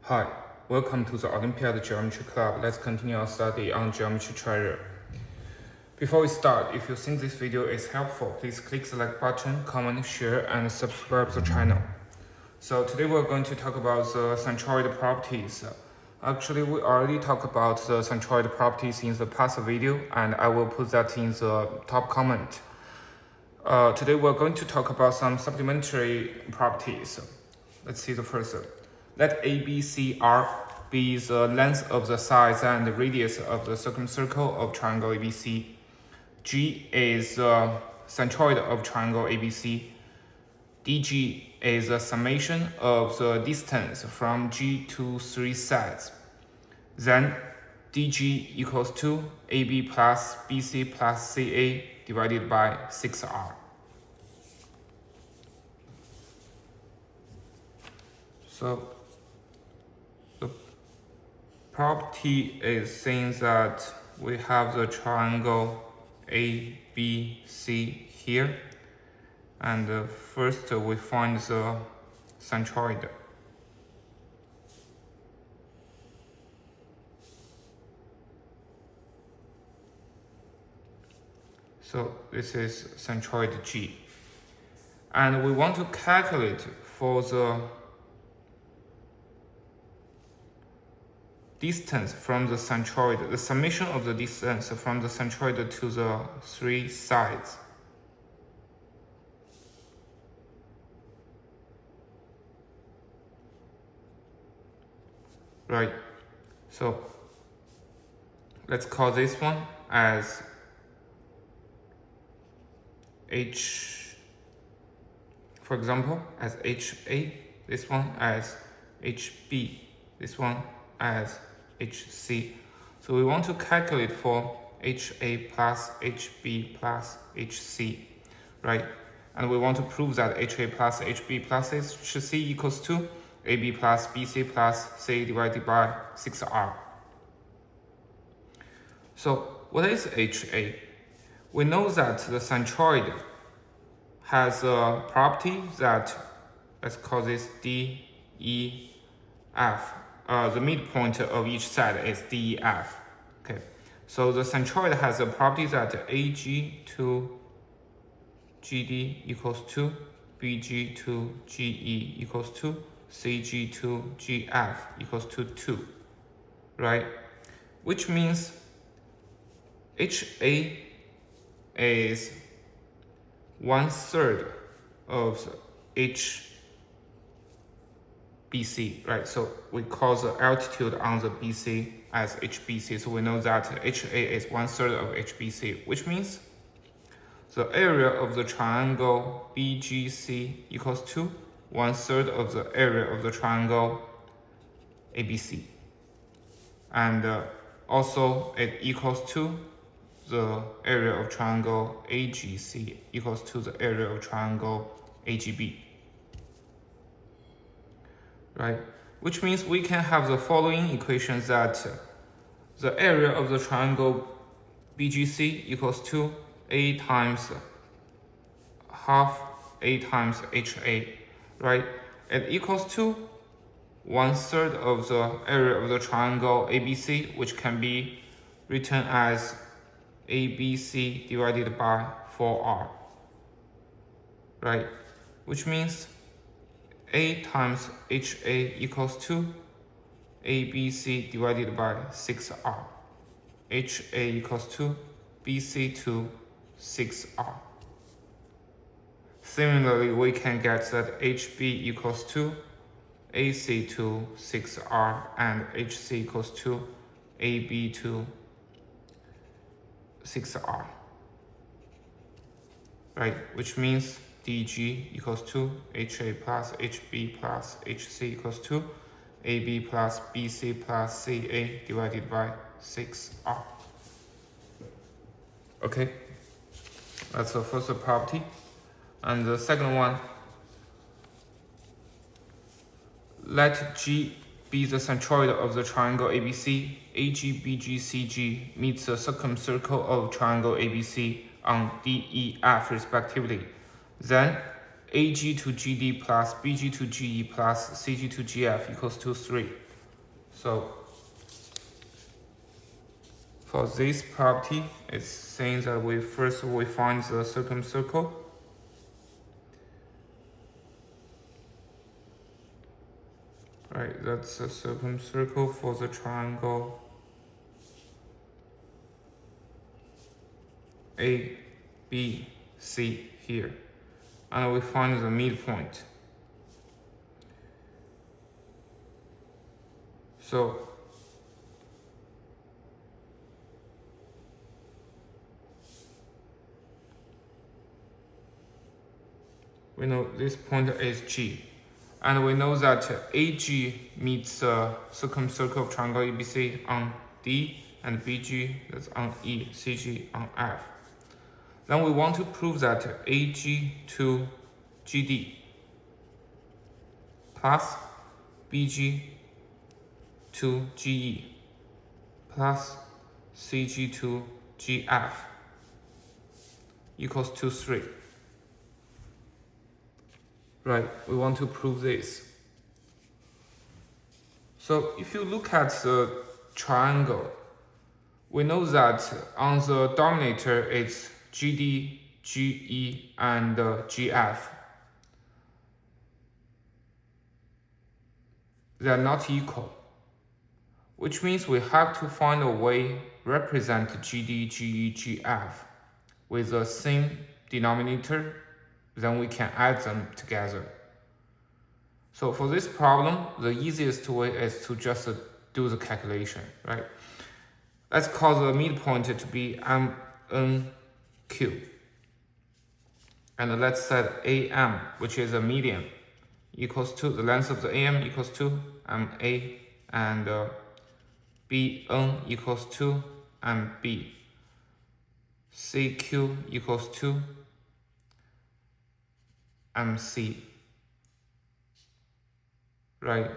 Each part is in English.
Hi, welcome to the Olympiad Geometry Club. Let's continue our study on geometry treasure. Before we start, if you think this video is helpful, please click the like button, comment, share, and subscribe to the channel. So today we're going to talk about the centroid properties. Actually, we already talked about the centroid properties in the past video, and I will put that in the top comment. Today we're going to talk about some supplementary properties. Let's see the first. Let ABCR be the length of the sides and the radius of the circumcircle of triangle ABC. G is the centroid of triangle ABC. DG is the summation of the distance from G to three sides. Then DG equals to AB plus BC plus CA divided by 6R. So the property is saying that we have the triangle ABC here, and first we find the centroid. So this is centroid G, and we want to calculate for the distance from the centroid, the summation of the distance from the centroid to the three sides. Right, so let's call this one as H, for example, as HA, this one as HB, this one as HC. So we want to calculate for HA plus HB plus HC, right? And we want to prove that HA plus HB plus HC equals to AB plus BC plus C divided by 6R. So what is HA? We know that the centroid has a property that, let's call this DEF. The midpoint of each side is DEF. Okay, so the centroid has a property that AG to GD equals to BG to GE equals to CG to GF equals to 2, right? Which means HA is 1/3 of HBC, right? So we call the altitude on the BC as HBC. So we know that HA is 1/3 of HBC, which means the area of the triangle BGC equals to 1/3 of the area of the triangle ABC. And also it equals to the area of triangle AGC equals to the area of triangle AGB. Right? Which means we can have the following equations that the area of the triangle BGC equals to A times half A times HA, right? It equals to 1/3 of the area of the triangle ABC, which can be written as ABC divided by 4R, right? Which means A times HA equals to ABC divided by 6R. HA equals to BC to 6R. Similarly, we can get that HB equals to AC to 6R and HC equals to AB to 6R, right? Which means DG equals to HA plus HB plus HC equals to AB plus BC plus CA divided by 6R. Okay, that's the first property. And the second one, let G be the centroid of the triangle ABC. AG, BG, CG meets the circumcircle of triangle ABC on DEF respectively. Then AG to GD plus BG to GE plus CG to GF equals to 3. So for this property, it's saying that we find the circumcircle. Right, that's a circumcircle for the triangle A, B, C here. And we find the midpoint. So we know this point is G. And we know that AG meets the circumcircle of triangle ABC on D, and BG that's on E, CG on F. Then we want to prove that AG to GD plus BG to GE plus CG to GF equals to 3. Right, we want to prove this. So if you look at the triangle, we know that on the dominator it's GD, GE, and GF. They are not equal, which means we have to find a way represent GD, GE, GF with the same denominator, then we can add them together. So for this problem, the easiest way is to just do the calculation, right? Let's call the midpoint to be MNQ. And let's set AM, which is a median, equals to the length of the AM equals to MA, and BN equals to MB. CQ equals to MC. Right?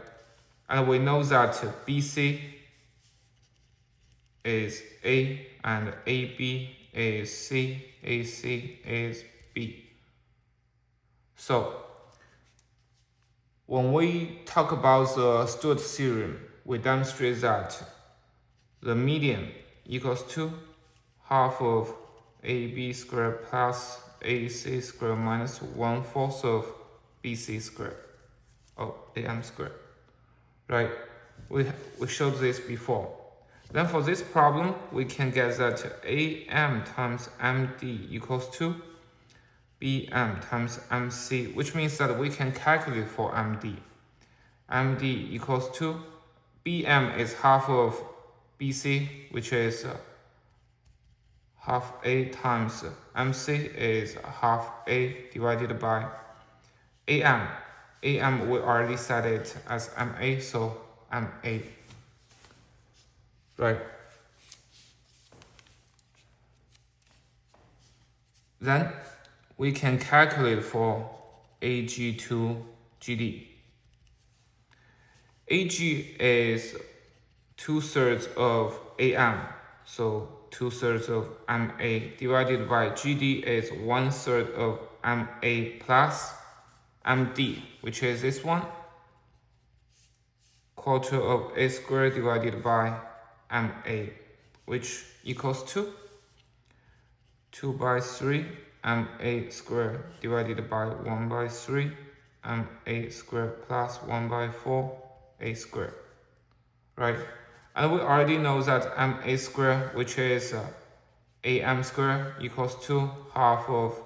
And we know that BC is A and AB is C, AC is B. So when we talk about the Stewart theorem, we demonstrate that the median equals to half of AB squared plus AC squared minus 1/4 of BC squared. AM squared, right? We showed this before. Then for this problem, we can get that AM times MD equals to BM times MC, which means that we can calculate for MD. MD equals to, BM is half of BC, which is half A times MC is half A divided by AM. AM, we already set it as MA, so MA. Right. Then we can calculate for AG to GD. AG is 2/3 of AM, so 2/3 of MA divided by GD is 1/3 of MA plus MD, which is this one, quarter of A squared divided by MA, which equals to 2/3 MA squared divided by 1/3 MA squared plus 1/4 A squared, right? And we already know that MA squared, which is AM squared, equals to half of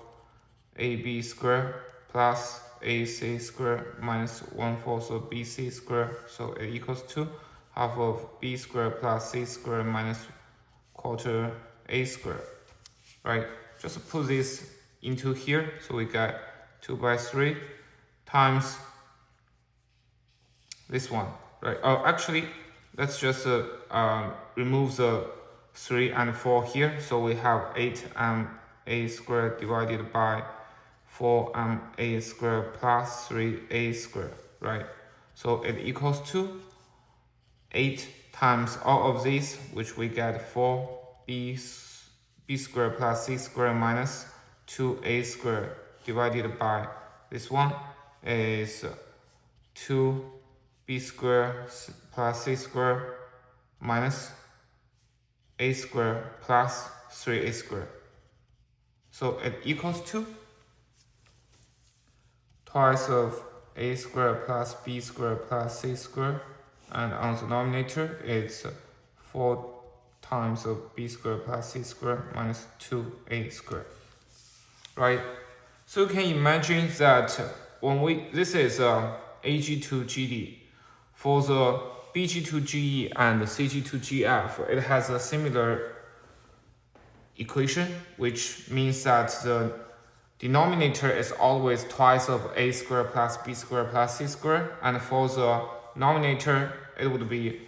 AB squared plus AC squared minus 1/4 of BC squared, so it equals to half of B squared plus C squared minus quarter A squared, right? Just put this into here, so we get 2/3 times this one, right? Oh, actually, let's just remove the 3 and 4 here, so we have 8MA squared divided by 4MA squared plus 3A squared, right? So it equals to 8 times all of these, which we get 4B squared plus C squared minus 2A squared divided by this one is 2 b squared plus c squared minus a squared plus 3a squared. So it equals to twice of a squared plus b squared plus c squared, and on the denominator it's 4 times of b squared plus c squared minus 2a squared, right? So you can imagine that when this is AG to GD, for the BG to GE and CG to GF, it has a similar equation, which means that the denominator is always twice of a squared plus b squared plus c squared, and for the numerator it would be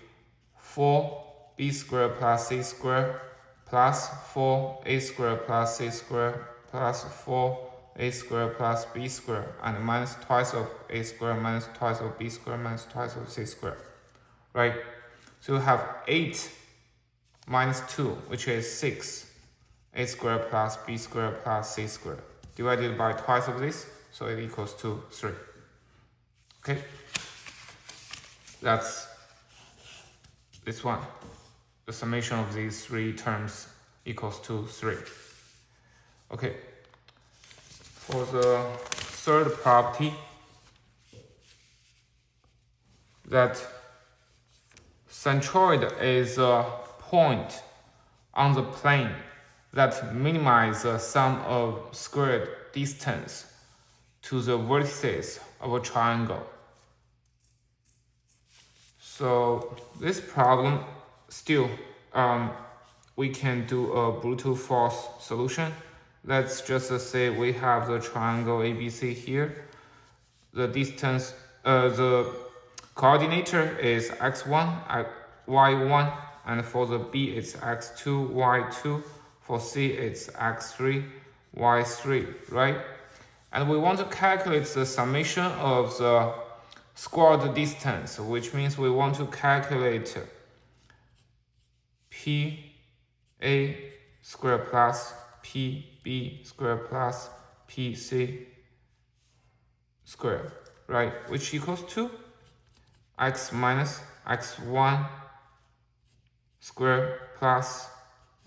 4b squared plus c squared plus 4a squared plus c squared plus 4a squared plus b squared, and minus twice of a squared minus twice of b squared minus twice of c squared, right? So you have 8 minus 2, which is 6, a squared plus b squared plus c squared, divided by twice of this, so it equals to 3. Okay, that's this one. The summation of these 3 terms equals to 3. Okay, for the third property, that centroid is a point on the plane that minimizes the sum of squared distance to the vertices of a triangle. So this problem still we can do a brute force solution. Let's just say we have the triangle ABC here. The distance, the coordinator is x1, y1, and for the B it's x2, y2. For C it's x3, y3, right? And we want to calculate the summation of the squared distance, which means we want to calculate PA squared plus PB squared plus PC squared, right? Which equals to x minus x1 squared plus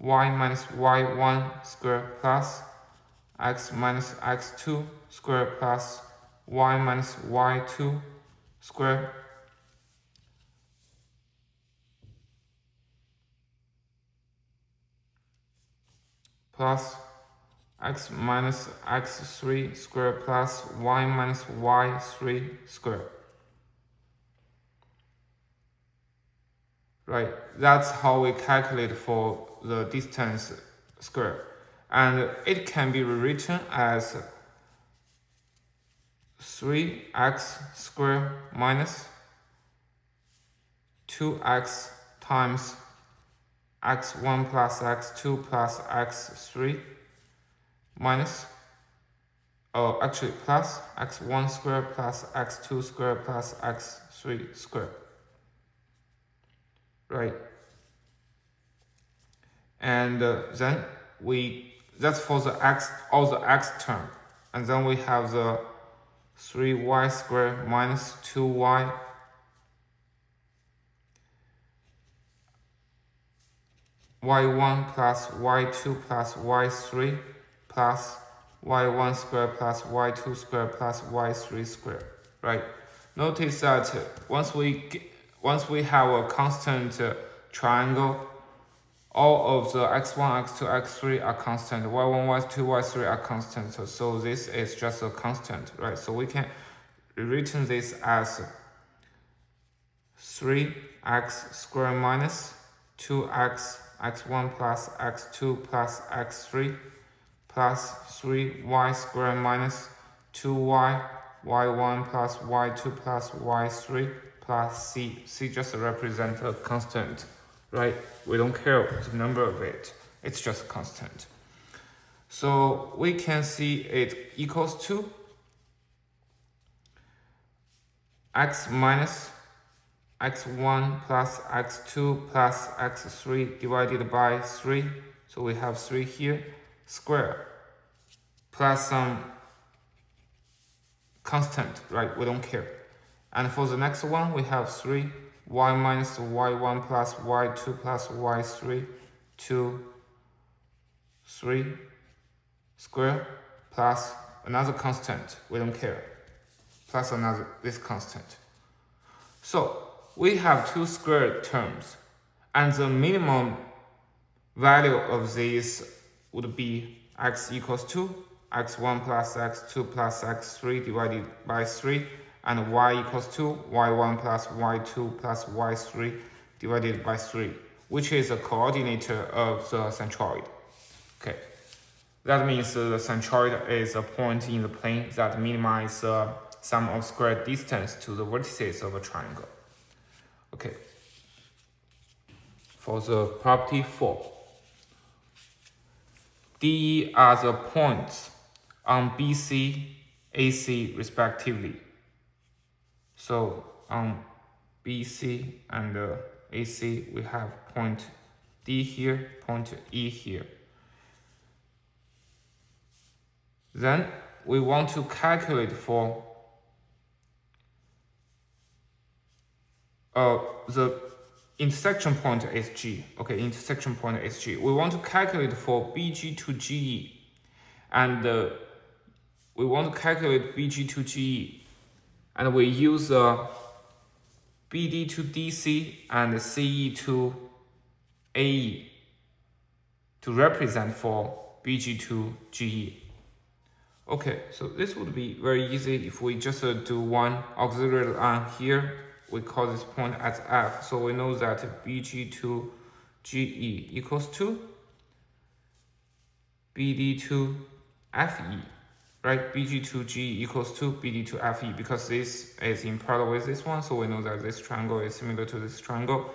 y minus y1 squared plus x minus x2 squared plus y minus y2 squared plus x minus x3 squared plus y minus y3 squared. Right, that's how we calculate for the distance squared. And it can be rewritten as 3x squared minus 2x times x1 plus x2 plus x3 minus, actually plus x1 squared plus x2 squared plus x3 squared. Right, and then that's for the x, all the x term, and then we have the 3y squared minus 2y y1 plus y2 plus y3 plus y1 squared plus y2 squared plus y3 squared, right? Notice that once we have a constant triangle, all of the x1, x2, x3 are constant, y1, y2, y3 are constant, so this is just a constant, right? So we can rewritten this as 3x squared minus 2x x1 plus x2 plus x3 plus 3y squared minus 2y y1 plus y2 plus y3 plus c. C just represents a constant, right? We don't care the number of it, it's just constant. So we can see it equals to x minus x1 plus x2 plus x3 divided by 3, so we have 3 here, square, plus some constant, right? We don't care. And for the next one, we have 3, y minus y1 plus y2 plus y3, 2, 3 square plus another constant, we don't care, plus another this constant. So we have two square terms, and the minimum value of these would be x equals 2, x1 plus x2 plus x3 divided by 3, and y equals 2, y1 plus y2 plus y3 divided by 3, which is the coordinate of the centroid. Okay, that means the centroid is a point in the plane that minimizes the sum of square distance to the vertices of a triangle. Okay, for the property 4, DE are the points on BC, AC respectively. So on BC and AC, we have point D here, point E here. Then we want to calculate for the intersection point is G. Okay, intersection point is G. We want to calculate for BG to GE, and we want to calculate BG to GE, and we use BD to DC and CE to AE to represent for BG to GE. Okay, so this would be very easy if we just do one auxiliary line here. We call this point as F. So we know that BG to GE equals to BD to FE, right? BG to GE equals to BD to FE, because this is in parallel with this one. So we know that this triangle is similar to this triangle.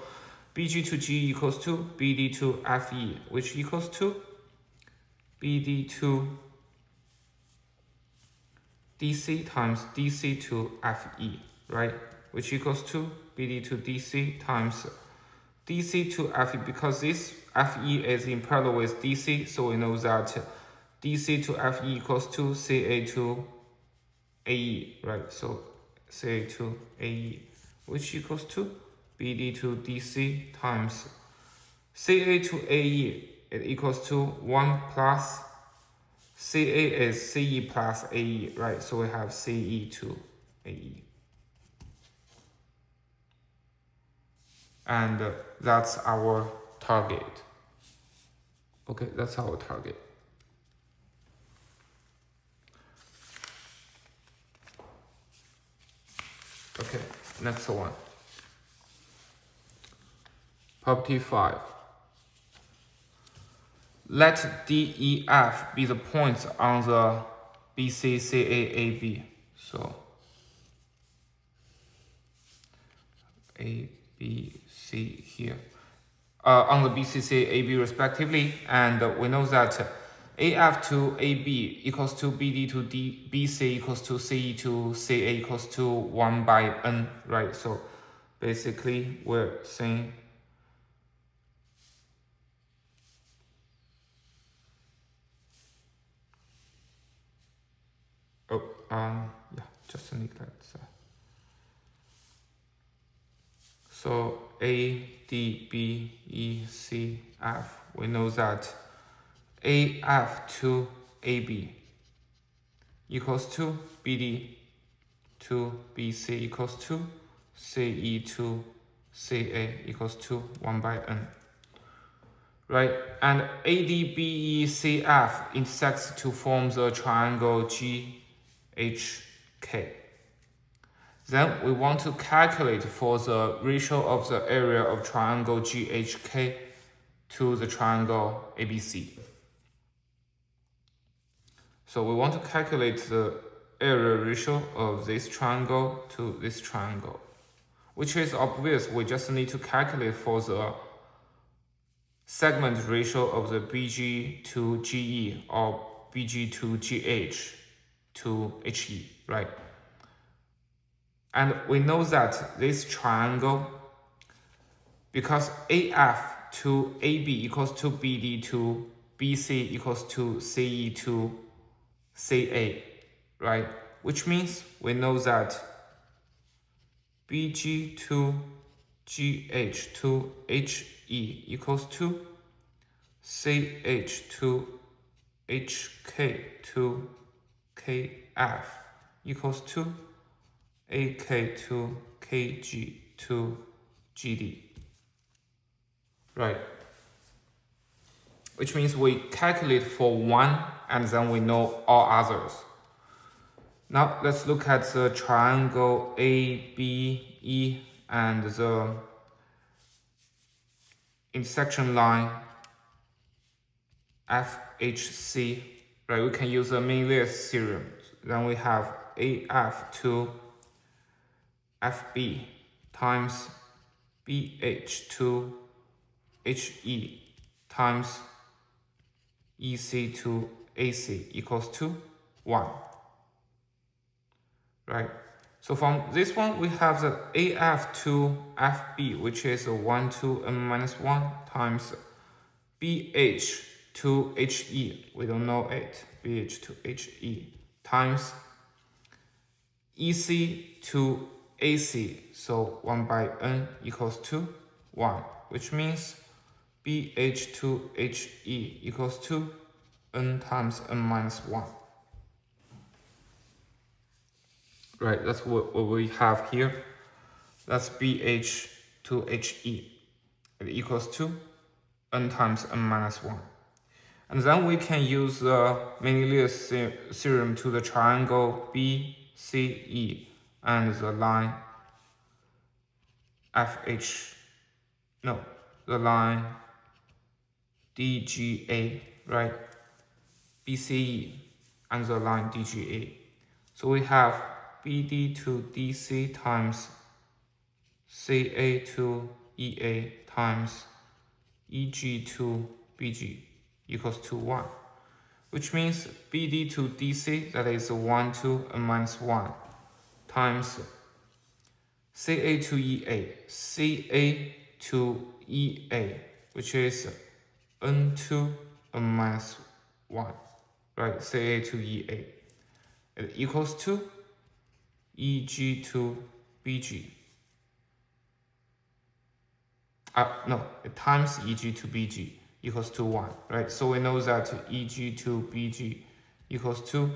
BG to GE equals to BD to FE, which equals to BD to DC times DC to FE, right? Which equals to BD to DC times DC to FE, because this FE is in parallel with DC, so we know that DC to FE equals to CA to AE, right? So CA to AE, which equals to BD to DC times CA to AE, it equals to 1 plus CA is CE plus AE, right? So we have CE to AE. And that's our target. Okay, that's our target. Okay, next one. Property 5. Let DEF be the points on the BCCAAB. So A, B, C here. On the BCCAB respectively, and we know that AF to AB equals to BD to BC equals to CE to CA equals to 1 by N, right? So basically we're saying yeah, just need that. So A, D, B, E, C, F. We know that AF to AB equals to BD to BC equals to CE to CA equals to 1 by N. Right, and ADBECF intersects to form the triangle GHK. Then we want to calculate for the ratio of the area of triangle GHK to the triangle ABC. So we want to calculate the area ratio of this triangle to this triangle, which is obvious. We just need to calculate for the segment ratio of the BG to GE or BG to GH to HE, right? And we know that this triangle, because AF to AB equals to BD to BC equals to CE to CA, right? Which means we know that Bg to Gh to He equals to Ch to Hk to Kf equals to Ak to Kg to Gd. Right. Which means we calculate for one and then we know all others. Now let's look at the triangle ABE and the intersection line FHC. Right, we can use the Mendel's theorem. Then we have AF to FB times BH to HE times EC to AC equals to 1. Right? So from this one, we have the AF to FB, which is 1 to n minus 1 times BH to HE, we don't know it, BH to HE, times EC to AC, so 1 by n equals to 1, which means BH to HE equals to n times n minus 1. Right, that's what we have here. That's BH to HE. It equals to n times n minus 1. And then we can use the Mendel's theorem to the triangle BCE and the line the line DGA, right? BCE and the line DGA. So we have BD to DC times CA to EA times EG to BG equals to 1, which means BD to DC, that is 1 to n minus 1, times CA to EA, CA to EA, which is n to n minus 1, right? CA to EA. It equals to EG to BG. It times EG to BG equals to 1, right? So we know that EG to BG equals to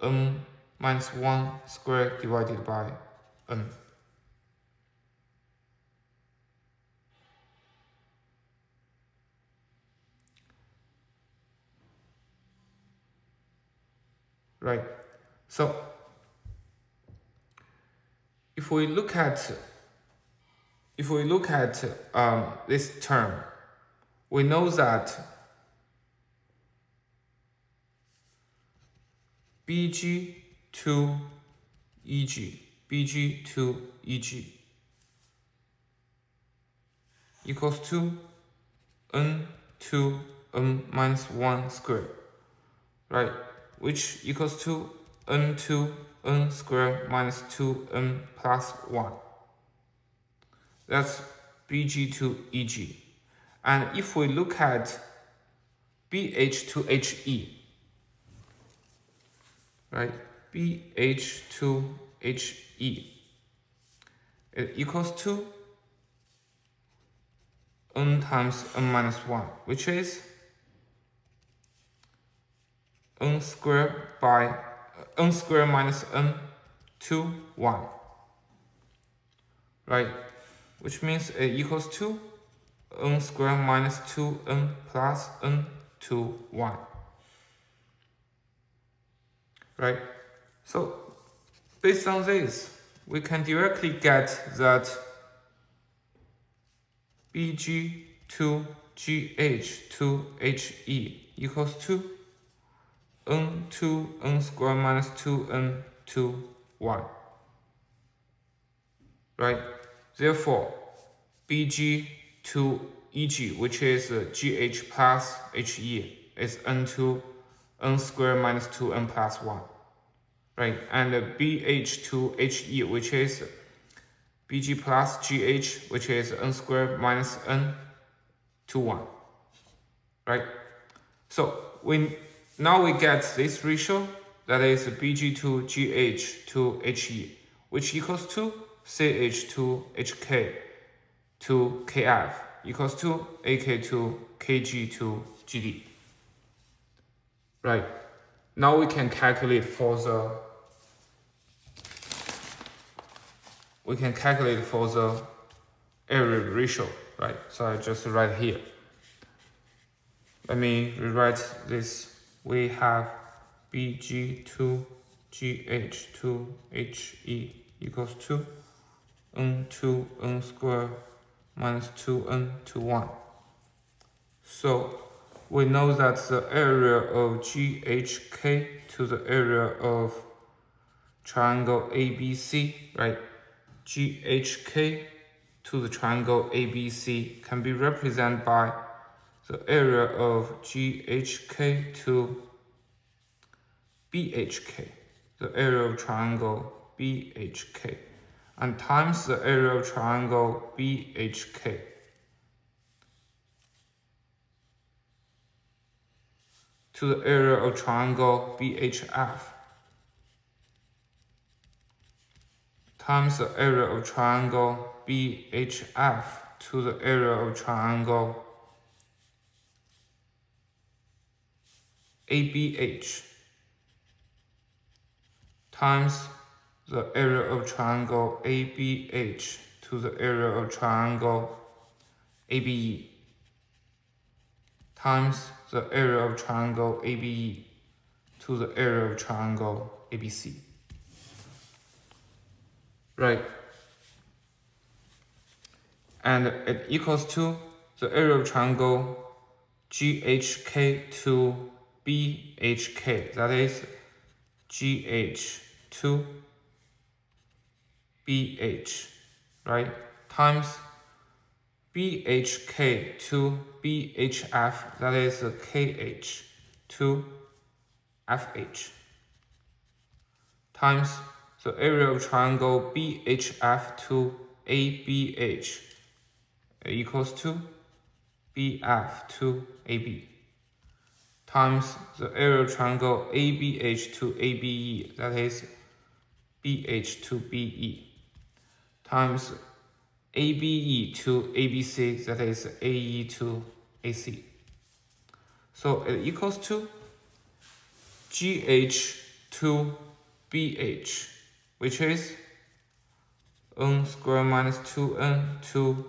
n minus 1 squared divided by n. Right? So if we look at this term, we know that BG to EG, BG to EG equals to n to n minus 1 squared, right? Which equals to n to n squared minus 2n plus 1. That's BG to EG. And if we look at BH to HE, right? BH to HE, it equals to n times n minus 1, which is n squared minus n to 1, right? Which means it equals to n squared minus 2n plus n to 1, right? So based on this, we can directly get that BG to GH to HE equals to n to n squared minus 2n to 1, right? Therefore, BG to EG, which is GH plus HE, is n to n squared minus 2n plus 1, right? And BH to HE, which is BG plus GH, which is n squared minus n to 1, right? So now we get this ratio, that is BG to GH to HE, which equals to CH2HK to KF equals to AK to KG to GD. Right. Now we can calculate for the area ratio, right? So I just write here. Let me rewrite this. We have BG2 GH2 HE equals to N2 N squared minus 2N to 1. So we know that the area of GHK to the area of triangle ABC, right? GHK to the triangle ABC can be represented by the area of GHK to BHK, the area of triangle BHK, and times the area of triangle BHK. To the area of triangle BHF times the area of triangle BHF to the area of triangle ABH times the area of triangle ABH to the area of triangle ABE times the area of triangle ABE to the area of triangle ABC. Right. And it equals to the area of triangle GHK to BHK, that is GH to BH, right? Times BHK to BHF, that is KH to FH, times the area of triangle BHF to ABH equals to BF to AB, times the area of triangle ABH to ABE, that is BH to BE, times ABE to ABC, that is AE to AC. So it equals to GH to BH, which is N squared minus 2N to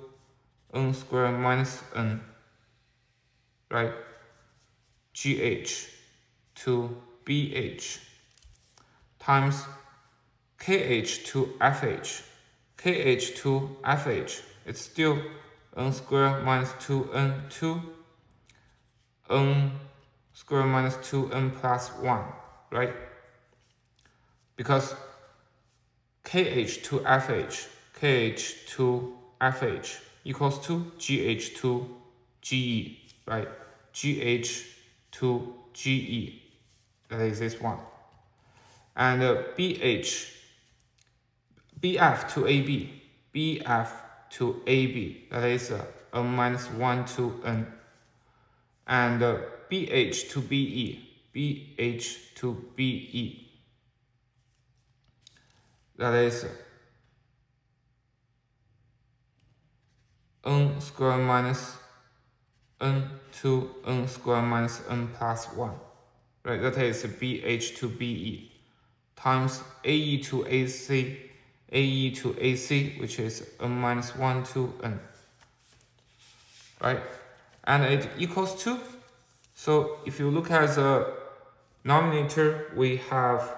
N squared minus N, right? GH to BH times KH to FH. KH to FH, it's still N squared minus 2N to N squared minus 2N plus 1, right? Because KH to FH equals to GH to GE, right? GH to GE, that is this one. And BF to AB, that is N minus 1 to N. And BH to BE, that is N squared minus N to N squared minus N plus 1, right? That is BH to BE times AE to AC, which is N minus 1 to N, right? And it equals to, so if you look at the denominator, we have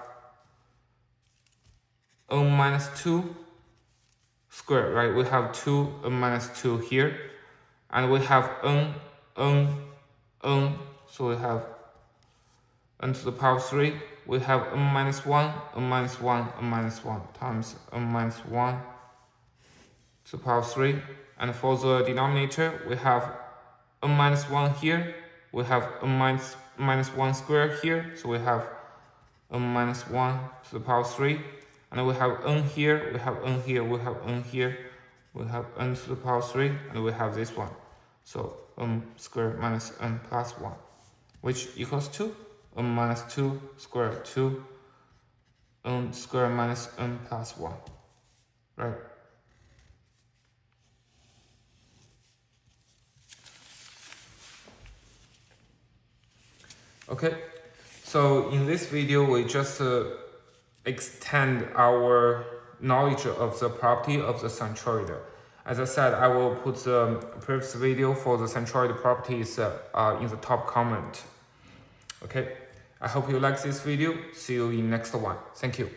N minus 2 squared, right? We have 2 N minus 2 here, and we have N, so we have N to the power 3, we have N minus 1 times N minus 1 to the power 3, and for the denominator, we have N minus 1 here, we have N minus 1 squared here, so we have N minus 1 to the power 3, and we have N here, we have N here, we have N here, we have N to the power 3, and we have this one. So N squared minus N plus 1, which equals to N minus 2 squared to N squared minus N plus 1, right? Okay, so in this video, we just extend our knowledge of the property of the centroid. As I said, I will put the previous video for the centroid properties in the top comment. Okay, I hope you like this video. See you in next one. Thank you.